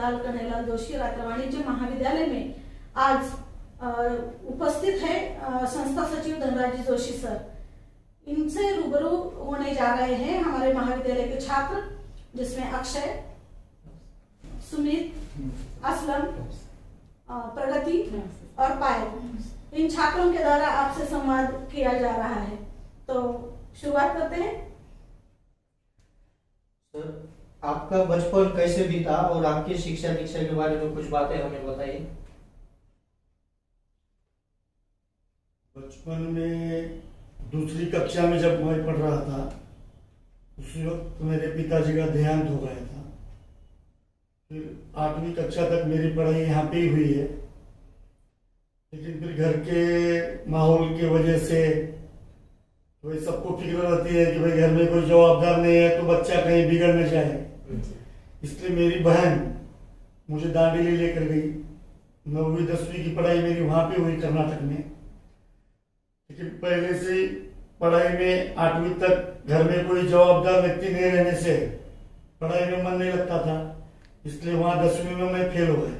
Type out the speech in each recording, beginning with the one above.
नंदलाल कन्हैयालाल जोशी रात्र वाणिज्य महाविद्यालय में आज उपस्थित है संस्था सचिव धनराज जोशी सर। इनसे रूबरू होने जा रहे हैं हमारे महाविद्यालय के छात्र, जिसमें अक्षय, सुमित, असलम, प्रगति और पायल, इन छात्रों के द्वारा आपसे संवाद किया जा रहा है। तो शुरुआत करते हैं। सर, आपका बचपन कैसे बीता और आपकी शिक्षा दीक्षा के बारे में कुछ बातें हमें बताइए। बचपन में दूसरी कक्षा में जब मैं पढ़ रहा था, उस वक्त मेरे पिताजी का देहांत हो गया था। फिर 8वीं कक्षा तक मेरी पढ़ाई यहाँ पे ही हुई है, लेकिन फिर घर के माहौल की वजह से वही सबको फिक्र रहती है कि भाई घर में कोई जवाबदार नहीं है तो बच्चा कहीं बिगड़ न जाए। इसलिए मेरी बहन मुझे दांडेली लेकर गई। 9वीं 10वीं की पढ़ाई मेरी वहां पे हुई कर्नाटक में, लेकिन पहले से पढ़ाई में 8वीं तक घर में कोई जवाबदार व्यक्ति नहीं रहने से पढ़ाई में मन नहीं लगता था, इसलिए वहां 10वीं में मैं फेल हो गया।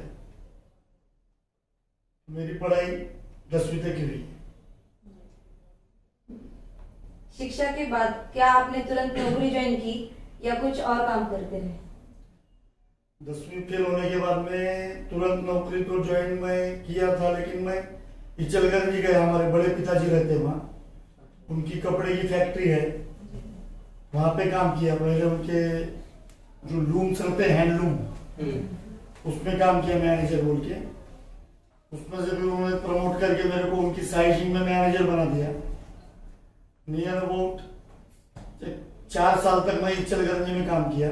मेरी पढ़ाई 10वीं तक की हुई। शिक्षा के बाद क्या आपने तुरंत नौकरी ज्वाइन की या कुछ और काम करते रहे? 10वीं फेल होने के बाद में तुरंत नौकरी तो ज्वाइन मैं किया था, लेकिन मैं इचलगंज गया। हमारे बड़े पिताजी रहते वहाँ, उनकी कपड़े की फैक्ट्री है, वहां पे काम किया। पहले उनके जो लूम्स रहते हैं, हैंडलूम, उसमें काम किया मैनेजर बोल के। उसमें से भी उन्होंने प्रमोट करके मेरे को उनकी साइजिंग में मैनेजर बना दिया। नियर अबाउट 4 साल तक मैं इचलगंज में काम किया।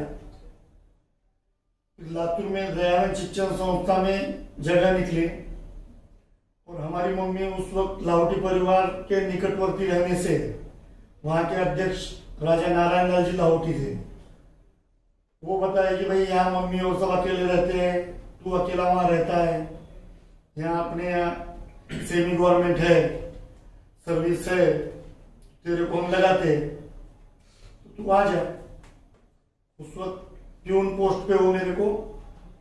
लातूर में दयानंद शिक्षण संस्था में जगह निकली और हमारी मम्मी उस वक्त लाहौटी परिवार के निकटवर्ती रहने से वहां के अध्यक्ष राजा नारायण लाल जी लाहौटी थे। वो बताया कि भाई यहाँ मम्मी और सब अकेले रहते हैं, तू अकेला वहां रहता है, यहाँ अपने यहाँ सेमी गवर्नमेंट है, सर्विस है, तेरे को हम लगाते, तू आ जा। उस वक्त प्यून पोस्ट पे वो मेरे को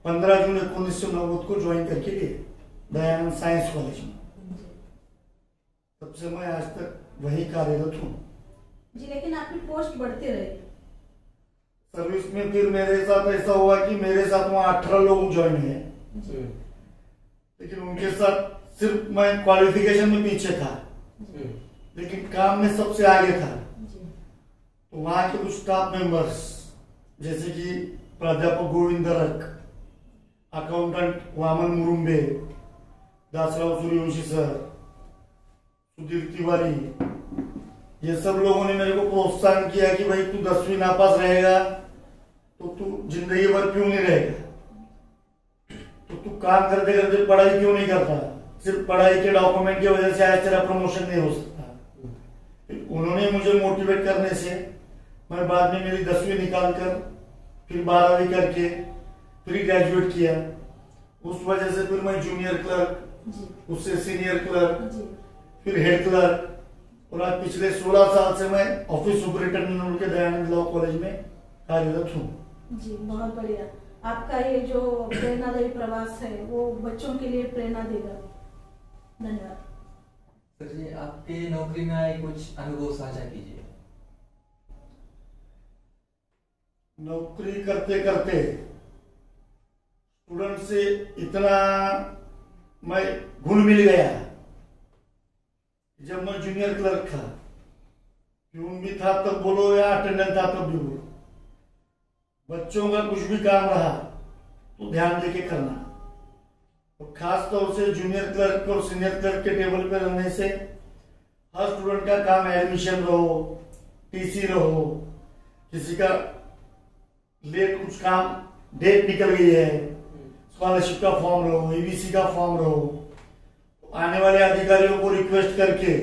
15 जून 1990 को ज्वाइन करके दिए दयानंद साइंस कॉलेज में। तब से मैं आज तक वही कार्यरत हूँ जी। लेकिन आपकी पोस्ट बढ़ती रही सर्विस में। फिर मेरे साथ ऐसा हुआ कि मेरे साथ वहाँ 18 लोग ज्वाइन हुए, लेकिन उनके साथ सिर्फ मैं क्वालिफिकेशन में पीछे था, लेकिन काम में सबसे आगे था। तो वहां के कुछ स्टाफ मेंबर्स जैसे कि प्राध्यापक गोविंद रक, अकाउंटेंट वामन मुरुम्बे, दासराव सूर्यवंशी सर, सुधीर तिवारी, ये सब लोगों ने मेरे को प्रोत्साहन किया कि भाई तू 10वीं नापास रहेगा तो तू जिंदगी भर क्यों नहीं रहेगा, तो तू काम करते करते पढ़ाई क्यों नहीं करता, सिर्फ पढ़ाई के डॉक्यूमेंट की वजह से आज तेरा प्रमोशन नहीं हो सकता। उन्होंने मुझे मोटिवेट करने से मैं बाद में मेरी 10वीं निकाल कर फिर 12वीं करके फिर ग्रेजुएट किया। उस वजह से फिर मैं जूनियर क्लर्क, उससे सीनियर क्लर्क, फिर हेड क्लर्क, और आज पिछले 16 साल से मैं ऑफिस सुपरिटेंडेंट के दयानंद लॉ कॉलेज में कार्यरत हूँ जी। बहुत बढ़िया। आपका ये जो प्रेरणादायी प्रवास है वो बच्चों के लिए प्रेरणा देगा। धन्यवाद सर जी। आपके नौकरी में आए कुछ अनुभव साझा कीजिए। नौकरी करते करते स्टूडेंट से इतना मैं घुल मिल गया। जब मैं जूनियर क्लर्क था, प्यून भी था तब बोलो या अटेंडेंट था तब भी बोलो, बच्चों का कुछ भी काम रहा तो ध्यान देके करना। और खास तौर से जूनियर क्लर्क और सीनियर क्लर्क के टेबल पे रहने से हर स्टूडेंट का काम एडमिशन रहो, टीसी रहो, किसी का लेट कुछ काम डेट निकल गई है, स्कॉलरशिप का फॉर्म रहो, ईबीसी का फॉर्म रहो, आने वाले अधिकारियों को रिक्वेस्ट करके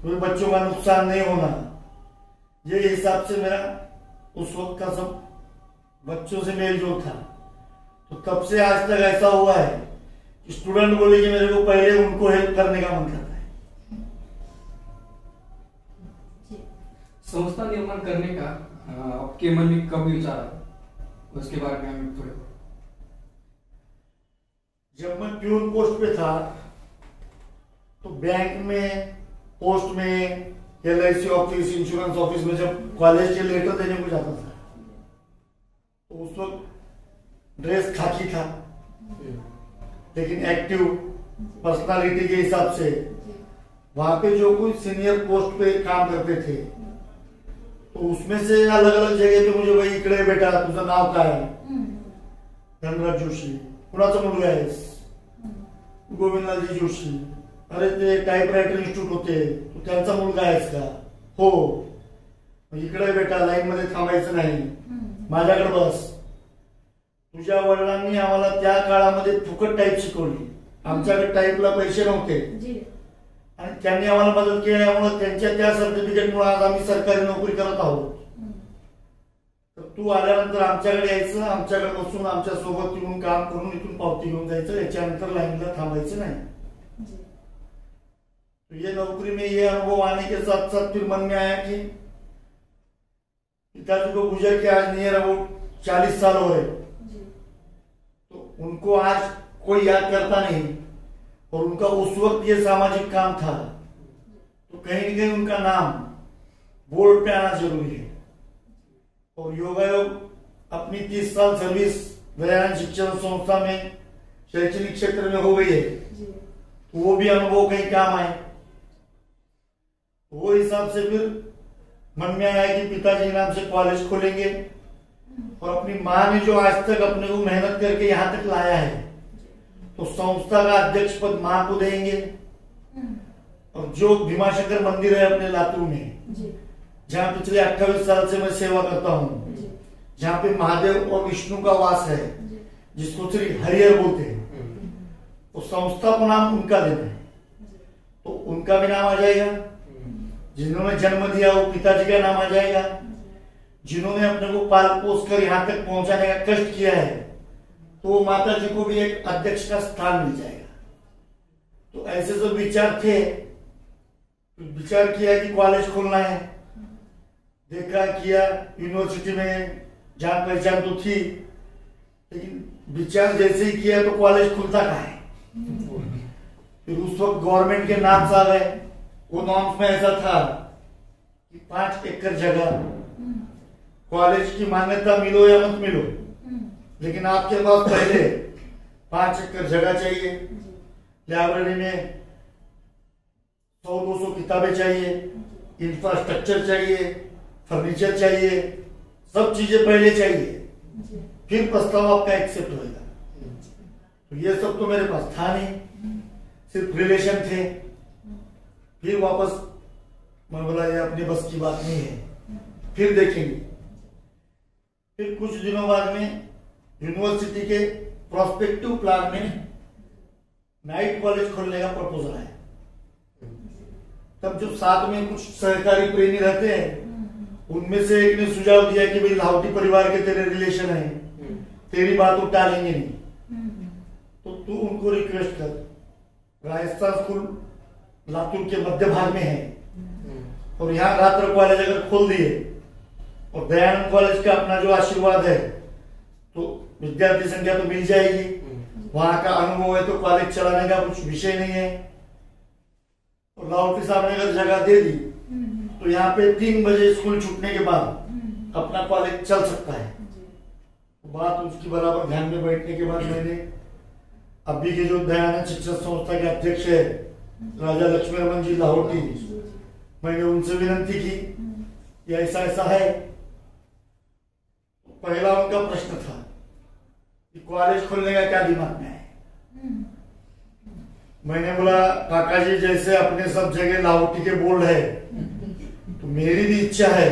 कोई बच्चों का नुकसान नहीं होना, ये हिसाब से मेरा उस वक्त का सब बच्चों से मेल जोल था। तो तब से आज तक ऐसा हुआ है कि स्टूडेंट बोले कि मेरे को पहले उनको हेल्प करने का मन करता है। संस्था निर्माण करने का आपके मन में कब विचार आया, उसके बारे में हमें थोड़े। जब मैं प्यून पोस्ट पे था तो बैंक में, पोस्ट में, LIC ऑफिस, इंश्योरेंस ऑफिस में जब कॉलेज के लेटर देने को जाता था तो उस वक्त ड्रेस खाकी था, लेकिन एक्टिव पर्सनालिटी के हिसाब से वहां पे जो कोई सीनियर पोस्ट पे काम करते थे तो उसमें से अलग अलग जगह पे मुझे भाई इकडे बेटा तुझं नाव काय, धनराज जोशी, कुणाचा मुलगा आहेस, गोविंदलालजी जोशी, अरे ते टाइपरायटर इन्स्टिट्यूट होते तू त्यांचा मुलगा आहेस का, हो, इकडे बेटा लाईन मध्ये थांबायचं नाही, माझ्याकडे बस. तुझ्या वडिलांनी आम्हाला त्या काळामध्ये फुकट टाईप शिकवली, आमच्याकडे टाईपला पैसे नव्हते आणि त्यांनी आम्हाला मदत केल्यामुळे त्यांच्या त्या सर्टिफिकेटमुळे आज आम्ही सरकारी नोकरी करत आहोत. तर तू आल्यानंतर आमच्याकडे यायचं, आमच्याकडे बसून आमच्या सोबत येऊन काम करून इथून पावती घेऊन जायचं, याच्यानंतर लाईनला थांबायचं नाही. तो ये नौकरी में ये अनुभव आने के साथ साथ फिर मन में आया कि पिताजी को गुजर के आज नियर अबाउट 40 साल हो रहे, तो उनको आज कोई याद करता नहीं और उनका उस वक्त ये सामाजिक काम था तो कहीं न कहीं उनका नाम बोर्ड पे आना जरूरी है. और योगायोग अपनी 30 साल सर्विस दयानंद शिक्षण संस्था में शैक्षणिक क्षेत्र में हो गई है तो वो भी अनुभव कहीं काम आए. वो हिसाब से फिर मन में आया कि पिताजी नाम से कॉलेज खोलेंगे और अपनी माँ ने जो आज तक अपने को मेहनत करके यहाँ तक लाया है तो संस्था का अध्यक्ष पद माँ को देंगे. और जो भीमाशंकर मंदिर है अपने लातूर में, जहाँ पिछले 28 साल से मैं सेवा करता हूँ, जहाँ पे महादेव और विष्णु का वास है, जिसको श्री हरिहर बोलते हैं, तो संस्था को नाम उनका देना है तो उनका भी नाम आ जाएगा. जिन्होंने जन्म दिया वो पिताजी का नाम आ जाएगा. जिन्होंने अपने को पाल पोस कर यहाँ तक पहुंचाने का कष्ट किया है तो माता जी को भी एक अध्यक्ष का स्थान मिल जाएगा. तो ऐसे सब विचार थे, विचार किया कि कॉलेज खोलना है, देखा किया, यूनिवर्सिटी में जान पहचान तो थी, लेकिन विचार जैसे ही किया तो कॉलेज खुलता कहाँ है. फिर उस वक्त गवर्नमेंट के नाम्स आ गए. वो नॉर्म्स में ऐसा था कि 5 एकड़ जगह, कॉलेज की मान्यता मिलो या मत मिलो, लेकिन आपके पास पहले 5 एकड़ जगह चाहिए, लाइब्रेरी में 100-200 किताबें चाहिए, इंफ्रास्ट्रक्चर चाहिए, फर्नीचर चाहिए, सब चीजें पहले चाहिए, फिर प्रस्ताव आपका एक्सेप्ट होगा. तो ये सब तो मेरे पास था नहीं, सिर्फ रिलेशन थे. फिर वापस मैं बोला ये अपने बस की बात नहीं है, फिर देखेंगे. फिर कुछ दिनों बाद में यूनिवर्सिटी के प्रोस्पेक्टिव प्लान में नाइट कॉलेज खोलने का प्रपोजल आया. तब जो साथ में कुछ सहकारी प्रेमी रहते हैं उनमें से एक ने सुझाव दिया कि भाई लाहौटी परिवार के तेरे रिलेशन है, तेरी बात वो टालेंगे नहीं, तो तू उनको रिक्वेस्ट कर. राजस्थान स्कूल लातूर के मध्य भाग में है और यहाँ रात्र कॉलेज अगर खोल दिए और दयानंद कॉलेज का अपना जो आशीर्वाद है तो विद्यार्थी संख्या तो मिल जाएगी, वहां का अनुभव है तो कॉलेज चलाने का कुछ विषय नहीं है. और लाहौटी साहब ने अगर जगह दे दी तो यहाँ पे 3 बजे स्कूल छूटने के बाद अपना कॉलेज चल सकता है. बात उसकी बराबर ध्यान में बैठने के बाद मैंने अभी के जो दयानंद शिक्षण संस्था के अध्यक्ष है राजा लक्ष्मी रमन जी लाहौटी, मैंने उनसे विनंती की कि ऐसा ऐसा है. पहला उनका प्रश्न था कि कॉलेज खोलने का क्या दिमाग में है. मैंने बोला काका जी जैसे अपने सब जगह लाहौटी के बोर्ड है तो मेरी भी इच्छा है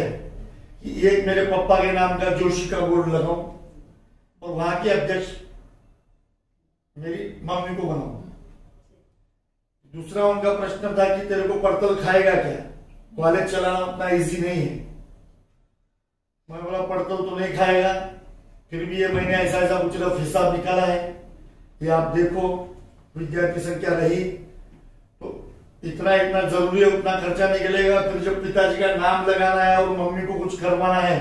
कि एक मेरे पापा के नाम का जोशी का बोर्ड लगाऊं और वहां के अध्यक्ष मेरी मम्मी को बनाऊं. दूसरा उनका प्रश्न था कि तेरे को पड़तल खाएगा क्या, कॉलेज चलाना उतना इजी नहीं है. मैं बोला पड़तल तो नहीं खाएगा, फिर भी ये मैंने ऐसा ऐसा कुछ रफ हिसाब निकाला है कि आप देखो विद्यार्थी संख्या रही तो इतना इतना जरूरी है, उतना खर्चा निकलेगा. फिर जब पिताजी का नाम लगाना है और मम्मी को कुछ करवाना है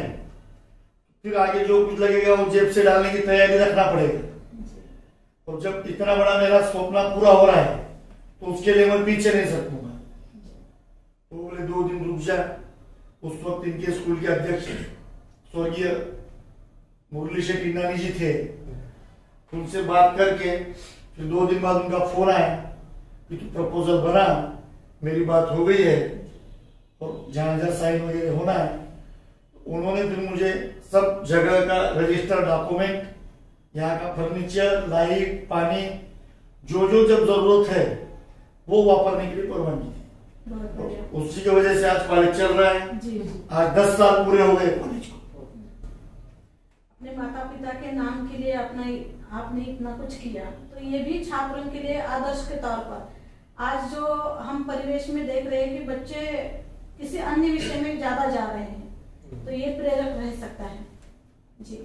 फिर आगे जो कुछ लगेगा वो जेब से डालने की तैयारी रखना पड़ेगा. और जब इतना बड़ा मेरा सपना पूरा हो रहा है तो उसके लिए मैं पीछे नहीं सकूंगा। तो बोले 2 दिन रुक जा। उस वक्त इनके स्कूल के अध्यक्ष स्वर्गीय मुरली शेट्टी नानी जी थे। उनसे बात करके फिर 2 दिन बाद उनका फोन आया कि तू प्रपोजल बना, मेरी बात हो गई है और जहां साइन वगैरह होना है। उन्होंने फिर मुझे सब जगह का रजिस्टर डॉक्यूमेंट, यहाँ का फर्नीचर, लाइट, पानी, जो जब जरूरत है वो वापरने के लिए परवानगी दी। बहुत बढ़िया। उसी की वजह से आज कॉलेज चल रहा है। जी जी। आज 10 साल पूरे हो गए कॉलेज को। अपने माता पिता के नाम के लिए आपने इतना कुछ किया, तो ये भी छात्रों के लिए आदर्श के तौर पर आज जो हम परिवेश में देख रहे हैं कि बच्चे किसी अन्य विषय में ज्यादा जा रहे हैं, तो ये प्रेरक रह सकता है। जी।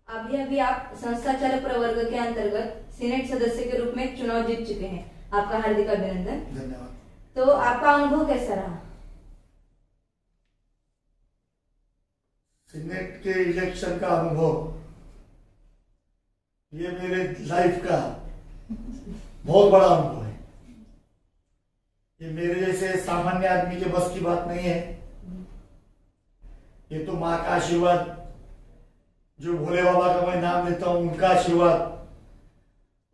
अभी आप संस्था चालक प्रवर्ग के अंतर्गत सीनेट सदस्य के रूप में चुनाव जीत चुके हैं। आपका हार्दिक अभिनंदन। धन्यवाद। तो आपका अनुभव कैसा रहा? सीनेट के इलेक्शन का अनुभव ये मेरे लाइफ का बहुत बड़ा अनुभव है। ये मेरे जैसे सामान्य आदमी के बस की बात नहीं है। ये तो माँ का आशीर्वाद, जो भोले बाबा का मैं नाम लेता हूं, उनका आशीर्वाद।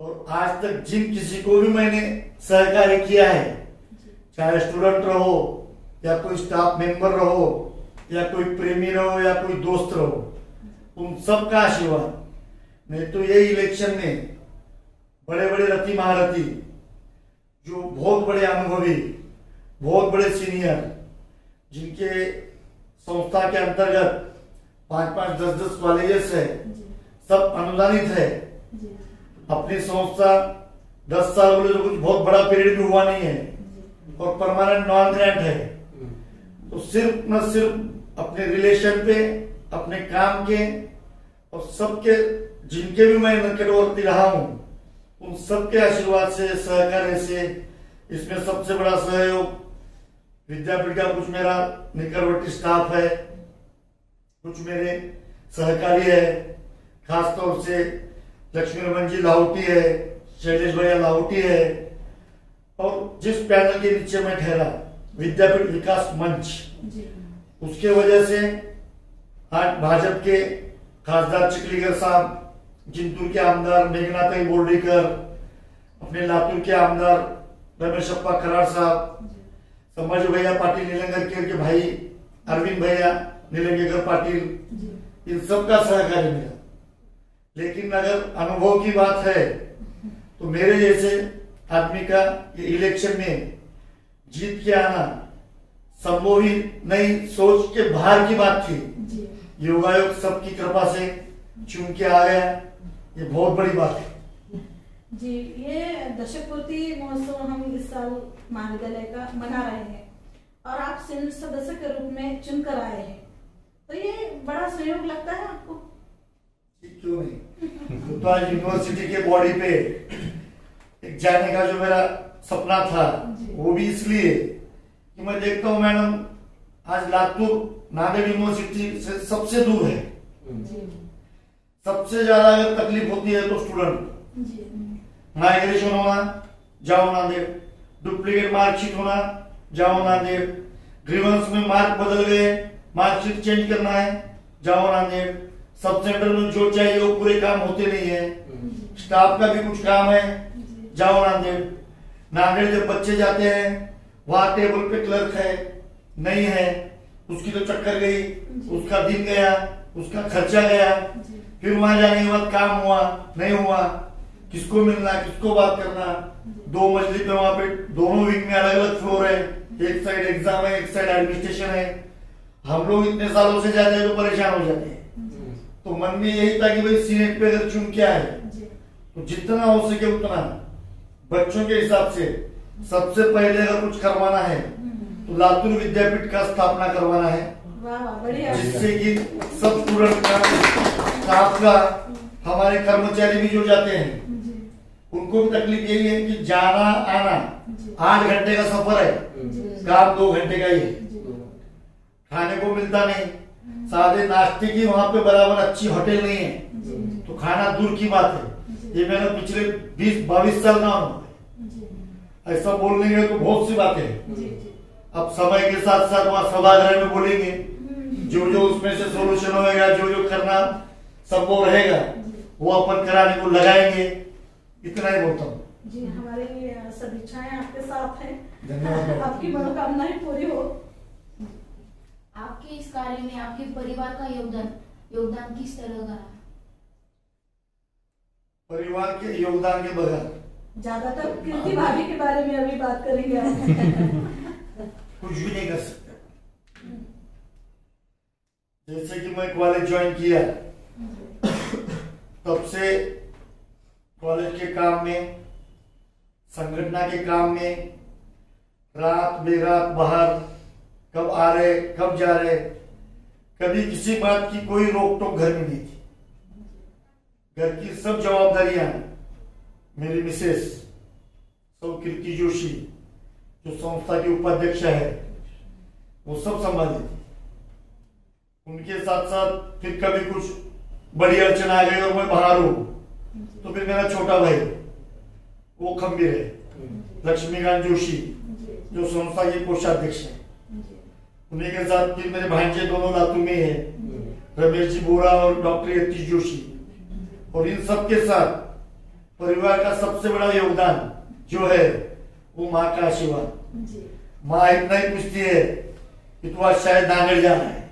और आज तक जिन किसी को भी मैंने सहकार्य किया है, चाहे स्टूडेंट रहो या कोई स्टाफ मेंबर रहो या कोई प्रेमी रहो या कोई दोस्त रहो, उन सबका आशीर्वाद। नहीं तो ये इलेक्शन में बड़े बड़े रति महारथी, जो बहुत बड़े अनुभवी, बहुत बड़े सीनियर, जिनके संस्था के अंतर्गत 5-5, 10-10 कॉलेजेस है, सब अनुदानित है। अपनी संस्था 10 साल बोले तो कुछ बहुत बड़ा पीरियड भी हुआ नहीं है और परमानेंट नॉन ग्रांट है। तो सिर्फ न सिर्फ अपने रिलेशन पे, अपने काम के और सबके, जिनके भी मैं निकटवर्ती रहा हूं, उन सबके आशीर्वाद से, सहकार्य से, इसमें सबसे बड़ा सहयोग विद्यापीठ का कुछ मेरा निकटवर्ती स्टाफ है, कुछ मेरे सहकारी है, खासतौर से लक्ष्मी रमन जी लाहौटी है, शैलेश भैया लाहौटी है, और जिस पैनल के नीचे मैं ठहरा, विद्यापीठ विकास मंच, उसके वजह से आज भाजपा के खासदार चिखलीकर साहब, जिंतूर के आमदार मेघनाथाई बोर्डीकर, अपने लातूर के आमदार रमेश अप्पा खराड़ साहब, संभाजी भैया पाटिल नीलंगेकर के भाई अरविंद भैया नीलंगेकर पाटिल, इन सबका सहकार्य मिला। लेकिन अगर अनुभव की बात है तो मेरे जैसे आदमी का ये इलेक्शन में जीत के आना संभव ही नहीं, सोच के बाहर की बात थी। योगायोग सबकी कृपा से चुन के आ गया, ये बहुत बड़ी बात है। जी, ये दशक पूर्ति महोत्सव हम इस साल महाविद्यालय का मना रहे हैं और आप सीनेट सदस्य के रूप में चुनकर आए हैं, तो ये बड़ा सहयोग लगता है आपको? क्यों नहीं। तो आज यूनिवर्सिटी के बॉडी पे एक जाने का जो मेरा सपना था, वो भी इसलिए कि मैं देखता हूँ मैडम, आज लातूर नांदेड़ यूनिवर्सिटी से सबसे दूर है। सबसे ज्यादा अगर तकलीफ होती है तो स्टूडेंट, माइग्रेशन होना, जाओ नांदेड़, डुप्लीकेट मार्कशीट होना, जाओ नांदेड़, ग्रीवेंस में मार्क बदल गए, मार्कशीट चेंज करना है, जाओ नांदेड़, सब सेंटर में जो चाहिए वो पूरे काम होते नहीं है, स्टाफ का भी कुछ काम है, जाओ नांदेड़। नांदेड़ जब बच्चे जाते हैं, वहां टेबल पे क्लर्क है, नहीं है, उसकी तो चक्कर गई, उसका दिन गया, उसका खर्चा गया, फिर वहां जाने के बाद काम हुआ नहीं हुआ, किसको मिलना, किसको बात करना, 2 मंजिल पे वहां पे दोनों विंग में अलग अलग फ्लोर है, एक साइड एग्जाम है, एक साइड एडमिनिस्ट्रेशन है। हम लोग इतने सालों से जाते हैं तो परेशान हो जाते हैं। तो मन में यही था कि भाई सीनेट पे अगर चुन के आए तो जितना हो सके उतना बच्चों के हिसाब से सबसे पहले अगर कुछ करवाना है तो लातूर विद्यापीठ का स्थापना करवाना है, जिससे कि सब स्टूडेंट का, स्टाफ का, हमारे कर्मचारी भी जो जाते हैं उनको भी तकलीफ यही है कि जाना आना 8 घंटे का सफर है, काम 2 घंटे का ही है, खाने को मिलता नहीं, सादे नाश्ते की वहां पे बराबर अच्छी होटल नहीं है, तो खाना दूर की बात है। ये मेरा पिछले 20-22 साल का अनुभव है। ऐसा बोलने तो बहुत सी बातें हैं। अब समय के साथ साथ वहाँ सभागृह में बोलेंगे, जो जो उसमें से सोल्यूशन होगा, जो जो करना संभव रहेगा वो अपन कराने को लगाएंगे। इतना ही बोलता हूँ जी। हमारी सदिच्छाएं आपके साथ हैं। धन्यवाद। आपकी मनोकामनाएं पूरी हो। आपके इस कार्य में आपके परिवार का योगदान किस तरह का है? परिवार के योगदान के बगैर ज्यादातर कीर्ति भाभी के बारे में अभी बात करेंगे आप। कुछ भी नहीं कर सकते। जैसे कि मैं कॉलेज ज्वाइन किया तब से कॉलेज के काम में, संगठन के काम में रात बेरात बाहर कब आ रहे कब जा रहे, कभी किसी बात की कोई रोक टोक घर में नहीं थी। घर की सब जवाबदारियां मेरी मिसेस सौ कीर्ति जोशी जो संस्था की उपाध्यक्ष है वो सब संभाली थी। उनके साथ साथ फिर कभी कुछ बड़ी अड़चन आ गई और मैं बाहर हूं तो फिर मेरा छोटा भाई वो खंबीर है, लक्ष्मीकांत जोशी जो संस्था के कोषाध्यक्ष है। उन्हीं के साथ फिर मेरे भांजे दोनों लातू में है, रमेश जी बोरा और डॉक्टर यतीश जोशी। और इन सब के साथ परिवार का सबसे बड़ा योगदान जो है वो माँ का आशीर्वाद। माँ इतना ही पूछती है कि तू आज शायद नांगड़ जाना है,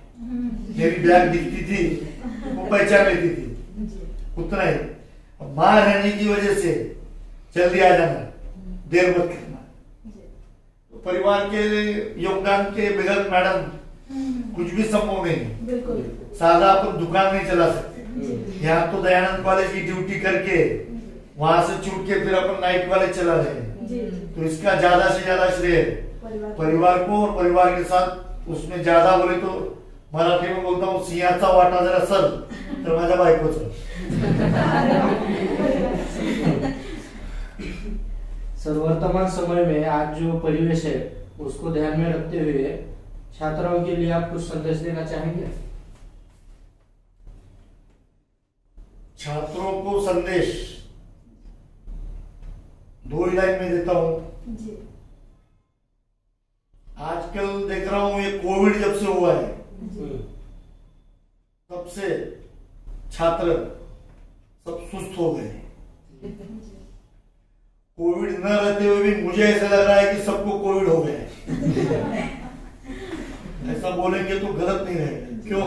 मेरी बैग दिखती थी वो पहचान लेती थी, उतना ही। माँ रहने की वजह से जल्दी आ जाना, देर मत करना। तो परिवार के योगदान के बगैर मैडम कुछ भी संभव नहीं है। बिल्कुल। सादा अपन दुकान नहीं चला सकते। यहाँ तो दयानंद कॉलेज की ड्यूटी करके वहां से छूट के फिर अपन नाइट कॉलेज चला रहे हैं। तो इसका ज्यादा से ज्यादा श्रेय परिवार को, और परिवार के साथ उसमें ज्यादा बोले तो मराठी में बोलता हूँ सिंहाचा वाटा जरा सर तर माझ्या बायकोचं। सर, वर्तमान समय में आज जो परिवेश है उसको ध्यान में रखते हुए छात्राओं के लिए आप कुछ संदेश देना चाहेंगे? छात्रों को संदेश दो ही लाइन में देता हूं। आजकल देख रहा हूं ये कोविड जब से हुआ है तब से छात्र सब सुस्त हो गए। कोविड न रहते हुए भी मुझे ऐसा लग रहा है कि सबको कोविड हो गया। ऐसा बोलेंगे तो गलत नहीं रहेगा। क्यों?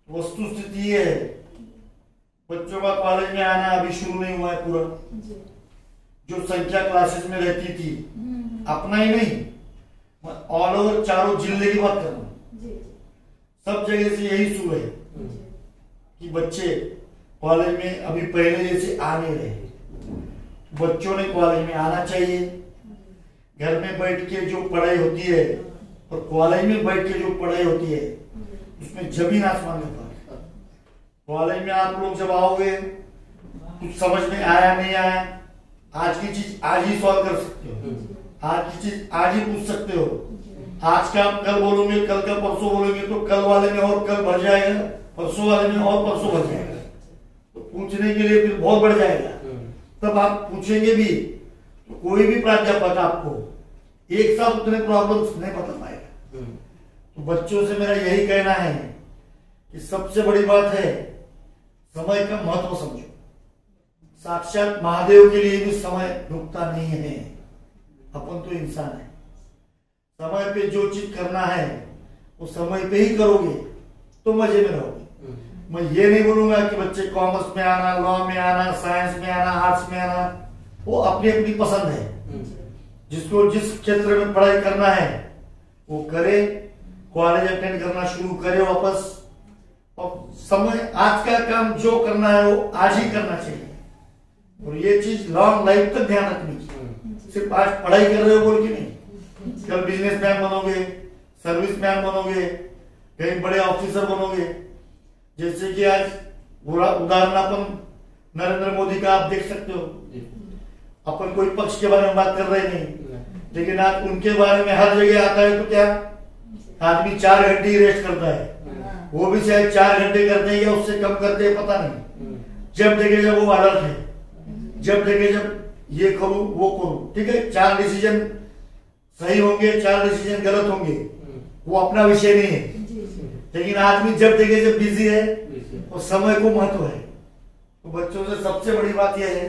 वस्तु स्थिति ये है, बच्चों का कॉलेज में आना अभी शुरू नहीं हुआ है पूरा। जो संख्या क्लासेस में रहती थी, अपना ही नहीं ऑल ओवर चारों जिले की बात कर रहा हूं, सब जगह से यही शुरू है कि बच्चे कॉलेज में अभी पहले जैसे आ नहीं रहे। बच्चों ने कॉलेज में आना चाहिए। घर में बैठ के जो पढ़ाई होती है और कॉलेज में बैठ के जो पढ़ाई होती है उसमें जमीन आसमान का फर्क है। कॉलेज में आप लोग जब आओगे कुछ समझ में आया नहीं आया, आज की चीज आज ही सॉल्व कर सकते हो, आज की चीज आज ही पूछ सकते हो। आज का आप कल बोलोगे, कल का परसों बोलोगे तो कल वाले में और कल भर जाएगा, परसों वाले में और परसों भर जाएगा। तो पूछने के लिए फिर बहुत बढ़ जाएगा। तब आप पूछेंगे भी तो कोई भी प्राध्यापक आपको एक साथ उतने प्रॉब्लम्स नहीं बता पाएगा। तो बच्चों से मेरा यही कहना है कि सबसे बड़ी बात है समय का महत्व समझो। साक्षात महादेव के लिए भी समय रुकता नहीं है। अपन तो इंसान है, समय पे जो चीज करना है वो समय पे ही करोगे तो मजे में रहोगे। मैं ये नहीं बोलूंगा कि बच्चे कॉमर्स में आना, लॉ में आना, साइंस में आना, आर्ट्स में आना, वो अपनी अपनी पसंद है। जिसको जिस क्षेत्र में पढ़ाई करना है वो करे, कॉलेज अटेंड करना शुरू करे वापस। और समय आज का काम जो करना है वो आज ही करना चाहिए। और ये चीज लॉन्ग लाइफ तक ध्यान रखनी चाहिए। सिर्फ आज पढ़ाई कर रहे हो बोल के नहीं, कल बिजनेसमैन बनोगे, सर्विसमैन बनोगे, कहीं बड़े ऑफिसर बनोगे। जैसे कि आज उदाहरण अपन नरेंद्र मोदी का आप देख सकते हो। अपन कोई पक्ष के बारे में बात कर रहे नहीं, लेकिन आज उनके बारे में हर जगह आता है तो क्या आदमी 4 घंटे ही रेस्ट करता है। वो भी शायद 4 घंटे करते हैं या उससे कम करते हैं, पता नहीं। जब जगह जब वो अलर्ट है जब देखे जब ये करूं वो करूं, ठीक है, 4 डिसीजन सही होंगे, 4 डिसीजन गलत होंगे, वो अपना विषय नहीं है। लेकिन आदमी जब देखे जब बिजी है और समय को महत्व है, तो बच्चों से सबसे बड़ी बात यह है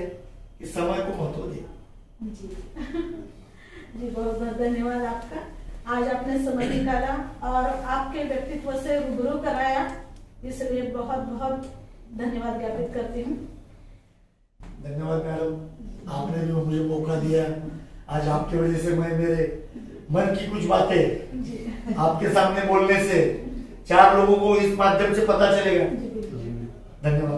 कि समय को महत्व दे। जी जी, बहुत बहुत धन्यवाद आपका। आज आपने समय निकाला और आपके व्यक्तित्व से रूबरू कराया, इसलिए बहुत बहुत धन्यवाद ज्ञापित करती हूँ। धन्यवाद मैडम, आपने भी मुझे मौका दिया। आज आपकी वजह से मैं मेरे मन की कुछ बातें आपके सामने बोलने से 4 लोगों को इस माध्यम से पता चलेगा। धन्यवाद।